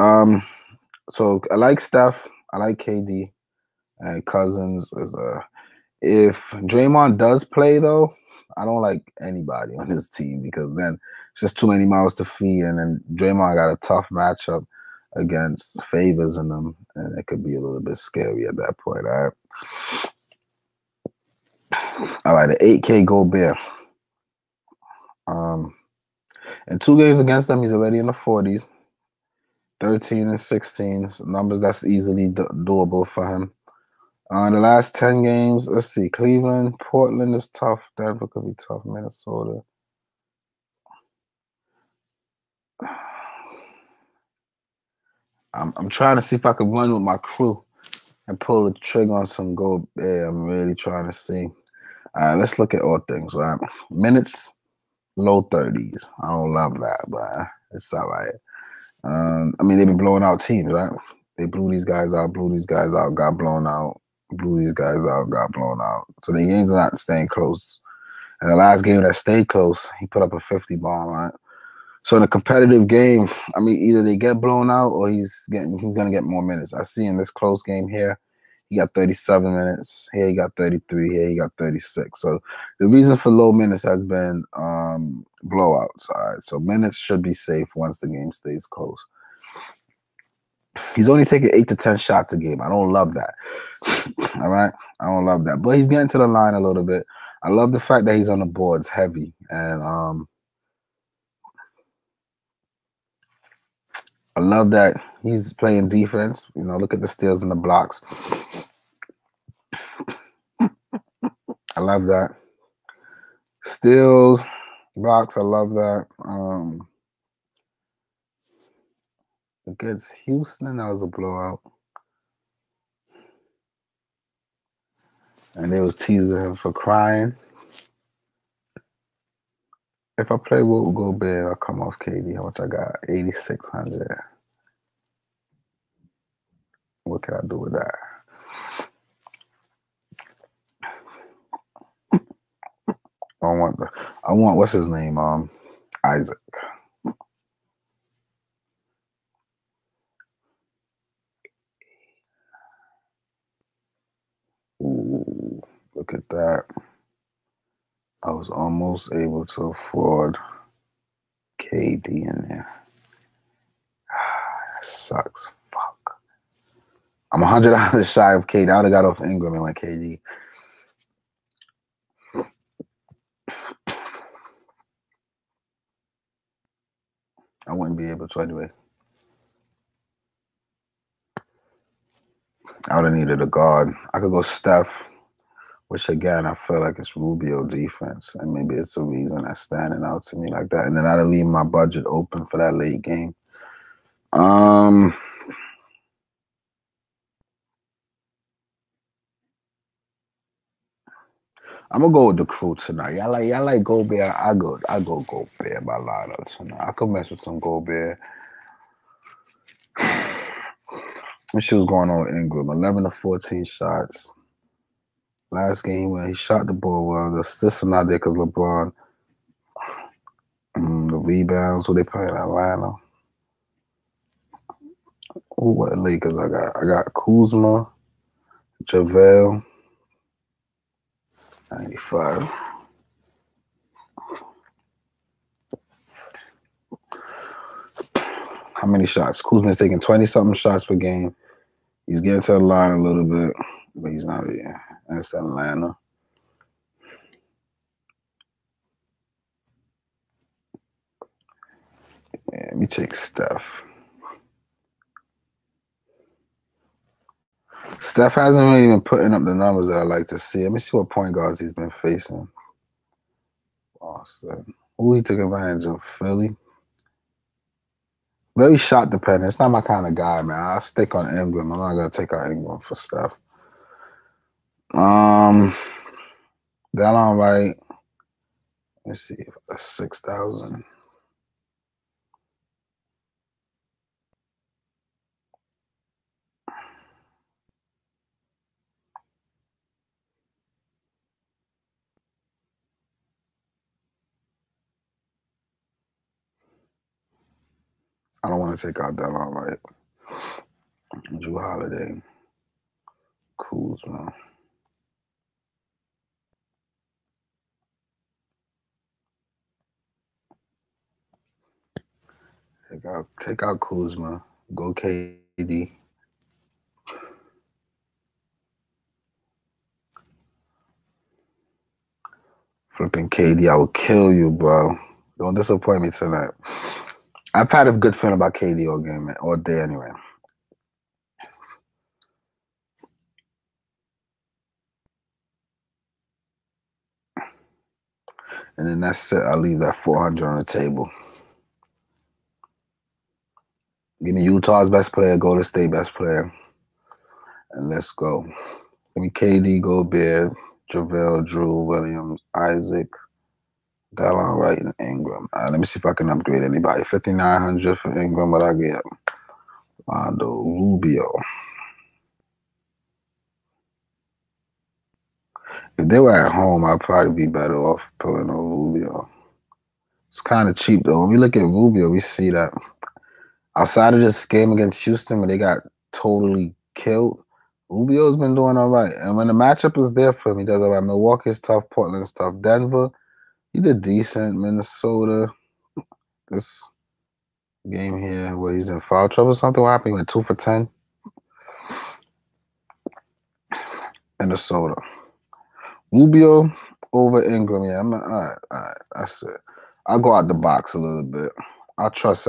so I like Steph. I like KD. And Cousins is if Draymond does play though, I don't like anybody on his team because then it's just too many mouths to feed, and then Draymond got a tough matchup against Favors in them, and it could be a little bit scary at that point. All right, the 8K Gobert. In 2 games against them, he's already in the 40s, 13 and 16 numbers that's easily doable for him. The last 10 games, let's see. Cleveland, Portland is tough. Denver could be tough. Minnesota. I'm trying to see if I can run with my crew and pull the trigger on some Gobert. I'm really trying to see. All right, let's look at all things, right? Minutes, low 30s. I don't love that, but it's all right. I mean, they've been blowing out teams, right? They blew these guys out, got blown out, blew these guys out, got blown out. So the games are not staying close. And the last game that stayed close, he put up a 50 bomb, right? So in a competitive game, I mean, either they get blown out or he's gonna get more minutes. I see in this close game here, he got 37 minutes. Here he got 33. Here he got 36. So the reason for low minutes has been blowouts. All right, so minutes should be safe once the game stays close. He's only taking 8 to 10 shots a game. I don't love that. All right, I don't love that, but he's getting to the line a little bit. I love the fact that he's on the boards heavy, and I love that he's playing defense. You know, look at the steals and the blocks. I love that. Steals, blocks, I love that. Against Houston, that was a blowout. And they was teasing him for crying. If I play with Gobert, I'll come off KD. How much I got? 8,600. What can I do with that? I want what's his name? Isaac. Ooh, look at that. I was almost able to afford KD in there. That sucks. Fuck. I'm $100 shy of KD. I would have got off Ingram and went KD. I wouldn't be able to anyway. I would have needed a guard. I could go Steph, which again I feel like it's Rubio defense, and maybe it's a reason that's standing out to me like that. And then I'd leave my budget open for that late game. I'm gonna go with the crew tonight. Y'all like Gobert. I go Gobert by lineup tonight. I could mess with some Gobert. What shit was going on with Ingram? 11 to 14 shots. Last game when he shot the ball well. The assists are not there because LeBron. The rebounds, who they playing Atlanta. Who what Lakers I got? I got Kuzma, JaVale, 95. How many shots? Kuzma's taking 20-something shots per game. He's getting to the line a little bit, but he's not here. That's Atlanta. Yeah, let me take Steph. Steph hasn't really been putting up the numbers that I like to see. Let me see what point guards he's been facing. Awesome. Who he took advantage of? Philly. Very shot dependent. It's not my kind of guy, man. I'll stick on Ingram. I'm not gonna take out Ingram for Steph. That all right. Let's see. 6,000. I don't want to take out that all right. Drew Holiday. Kuzma. Take out Kuzma. Go KD. Flipping KD, I will kill you, bro. Don't disappoint me tonight. I've had a good feeling about KD all game, man, all day anyway. And then that's it. I'll leave that 400 on the table. Give me Utah's best player, Golden State best player. And let's go. Give me KD, Gobert, JaVale, Drew, Williams, Isaac, Gallon Wright, and Ingram. Let me see if I can upgrade anybody. 5,900 for Ingram, what I get? Rondo, Rubio. If they were at home, I'd probably be better off pulling on Rubio. It's kind of cheap, though. When we look at Rubio, we see that outside of this game against Houston, where they got totally killed, Rubio's been doing all right. And when the matchup is there for him, he does all right. Milwaukee's tough, Portland's tough. Denver, he did decent. Minnesota, this game here where he's in foul trouble, something what happened? He went 2 for 10. Minnesota. Rubio over Ingram. Yeah, I'm not, all right. That's it. I'll go out the box a little bit. I trust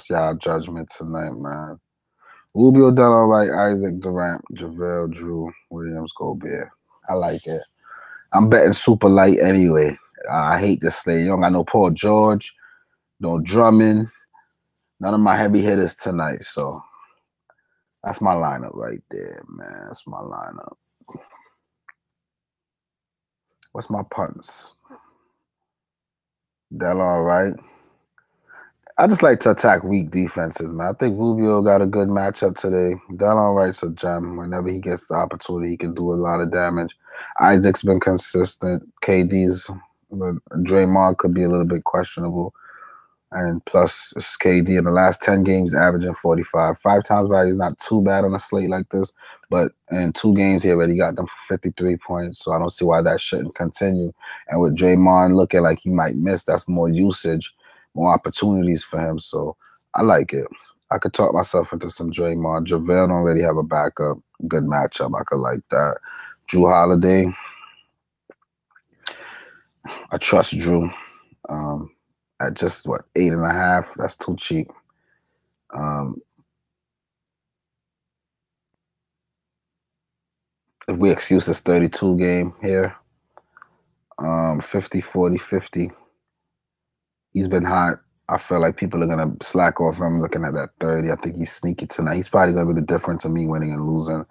y'all judgment tonight, man. Rubio done all right. Isaac, Durant, JaVale, Drew, Williams, Gobert. I like it. I'm betting super light anyway. I hate this slate. You don't got no Paul George, no Drummond, none of my heavy hitters tonight. So that's my lineup right there, man. That's my lineup. What's my punts? Dell all right. I just like to attack weak defenses, man. I think Rubio got a good matchup today. Dell Wright's a gem. Whenever he gets the opportunity, he can do a lot of damage. Isaac's been consistent. Draymond could be a little bit questionable. And plus, it's KD in the last 10 games, averaging 45. 5 times value is not too bad on a slate like this, but in 2 games, he already got them for 53 points, so I don't see why that shouldn't continue. And with Draymond looking like he might miss, that's more usage, more opportunities for him, so I like it. I could talk myself into some Draymond. JaVale don't really have a backup. Good matchup. I could like that. Drew Holiday. I trust Drew. at just what 8.5. That's too cheap. Um, if we excuse this 32 game here, 50, 40, 50. He's been hot. I feel like people are gonna slack off him looking at that 30. I think he's sneaky tonight. He's probably gonna be the difference of me winning and losing.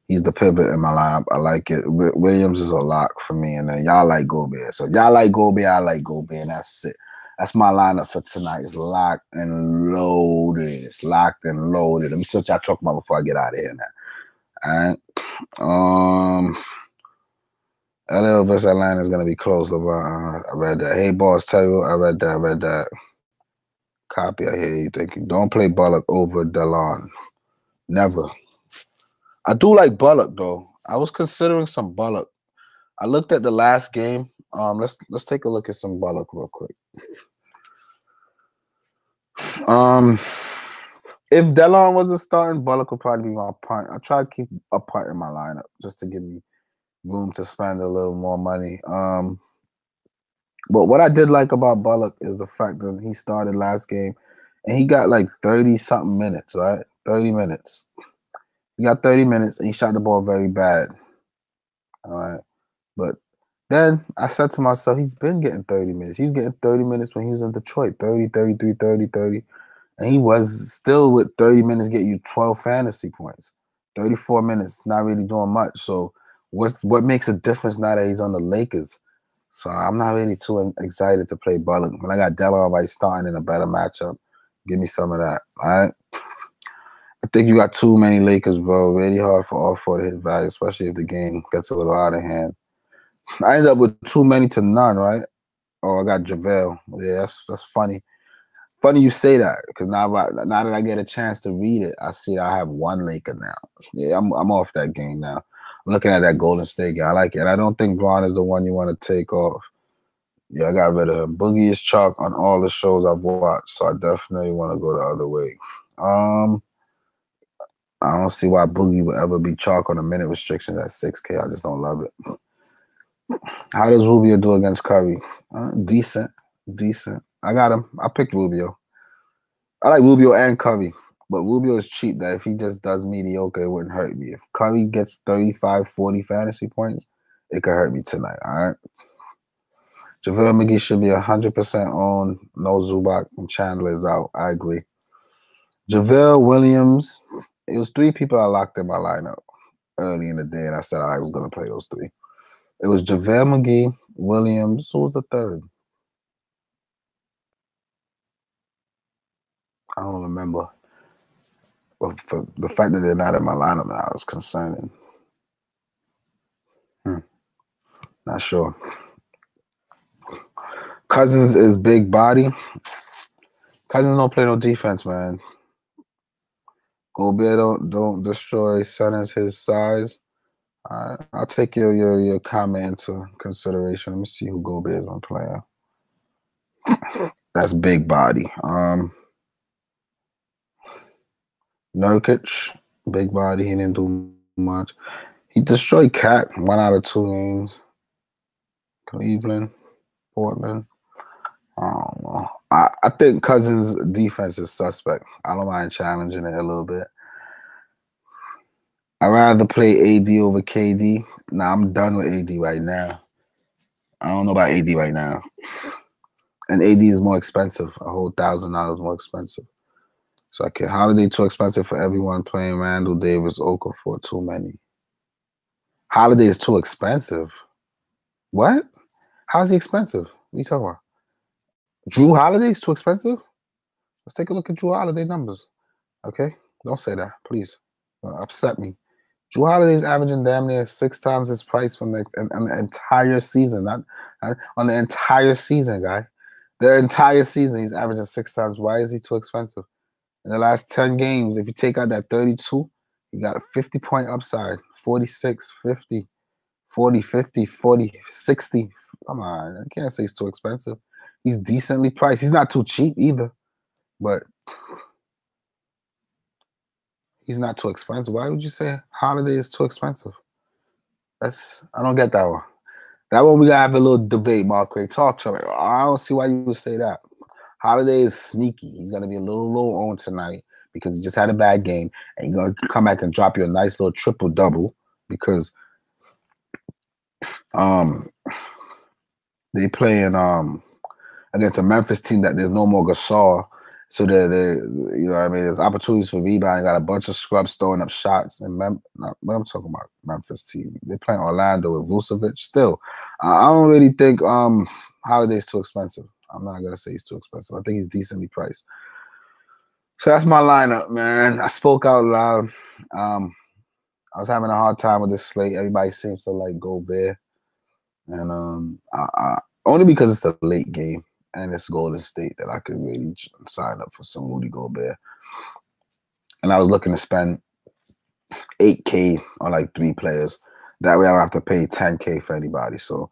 He's the pivot in my lineup. I like it. Williams is a lock for me, and then y'all like Gobert. So if y'all like Gobert, I like Gobert, and that's it. That's my lineup for tonight. It's locked and loaded. It's locked and loaded. Let me see what y'all talking about before I get out of here now. All right. LA versus Atlanta is gonna be close. LeBron. I read that. Hey, boss, tell you. I read that. Copy. I hear you. Thank you. Don't play Bullock over Delon. Never. I do like Bullock though. I was considering some Bullock. I looked at the last game. Let's take a look at some Bullock real quick. If Delon wasn't starting, Bullock would probably be my punt. I try to keep a punt in my lineup just to give me room to spend a little more money. But what I did like about Bullock is the fact that he started last game and he got like 30-something minutes, right? 30 minutes. He got 30 minutes and he shot the ball very bad. All right. But then I said to myself, he's been getting 30 minutes. He was getting 30 minutes when he was in Detroit, 30, 33, 30, 30. And he was still with 30 minutes getting you 12 fantasy points. 34 minutes, not really doing much. So what makes a difference now that he's on the Lakers? So I'm not really too excited to play Bullock. When I got Delon right starting in a better matchup, give me some of that. All right. I think you got too many Lakers, bro. Really hard for all four to hit value, especially if the game gets a little out of hand. I ended up with too many to none, right? Oh, I got JaVale. Yeah, that's funny. Funny you say that because now that I get a chance to read it, I see I have one Laker now. Yeah, I'm off that game now. I'm looking at that Golden State guy. I like it. And I don't think Braun is the one you want to take off. Yeah, I got rid of him. Boogie is chalk on all the shows I've watched, so I definitely want to go the other way. I don't see why Boogie would ever be chalk on a minute restriction at 6K. I just don't love it. How does Rubio do against Curry? Decent. I got him. I picked Rubio. I like Rubio and Curry, but Rubio is cheap that if he just does mediocre, it wouldn't hurt me. If Curry gets 35, 40 fantasy points, it could hurt me tonight, all right? JaVale McGee should be 100% on. No Zubac and Chandler is out. I agree. JaVale Williams, it was 3 people I locked in my lineup early in the day, and I said I was going to play those 3. It was JaVale McGee, Williams. Who was the third? I don't remember. But for the fact that they're not in my lineup now is concerning. Not sure. Cousins is big body. Cousins don't play no defense, man. Gobert don't destroy centers his size. I'll take your comment into consideration. Let me see who Gobert is on player. That's big body. Nurkic, big body. He didn't do much. He destroyed Cat 1 out of 2 games. Cleveland, Portland. I don't know. I think Cousins' defense is suspect. I don't mind challenging it a little bit. I'd rather play AD over KD. Nah, I'm done with AD right now. I don't know about AD right now. And AD is more expensive, a whole $1,000 more expensive. So I can't. Holiday too expensive for everyone playing Randall Davis, Okafor too many. Holiday is too expensive. What? How's he expensive? What are you talking about? Drew Holiday is too expensive? Let's take a look at Drew Holiday numbers. Okay? Don't say that, please. Upset me. Drew Holiday is averaging damn near 6 times his price from the entire season. Not on the entire season, guy. The entire season, he's averaging 6 times. Why is he too expensive? In the last 10 games, if you take out that 32, you got a 50-point upside. 46, 50, 40, 50, 40, 60. Come on. I can't say he's too expensive. He's decently priced. He's not too cheap either, but he's not too expensive. Why would you say Holiday is too expensive? I don't get that one. That one we gotta have a little debate, Mark. Talk to me. I don't see why you would say that. Holiday is sneaky. He's gonna be a little low on tonight because he just had a bad game, and he's gonna come back and drop you a nice little triple double because they playing against a Memphis team that there's no more Gasol. So they you know what I mean, there's opportunities for rebounding. Got a bunch of scrubs throwing up shots. And what I'm talking about, Memphis team. They're playing Orlando with Vucevic. Still, I don't really think Holiday's too expensive. I'm not gonna say he's too expensive. I think he's decently priced. So that's my lineup, man. I spoke out loud. I was having a hard time with this slate. Everybody seems to like Gobert, and only because it's the late game and it's Golden State that I could really sign up for some Rudy Gobert. And I was looking to spend $8K on like 3 players. That way I don't have to pay $10K for anybody. So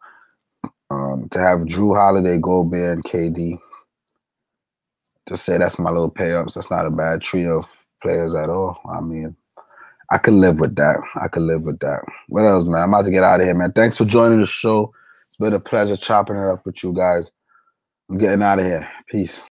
to have Drew Holiday, Gobert, and KD, just say that's my little pay-ups. That's not a bad trio of players at all. I mean, I could live with that. I could live with that. What else, man? I'm about to get out of here, man. Thanks for joining the show. It's been a pleasure chopping it up with you guys. I'm getting out of here. Peace.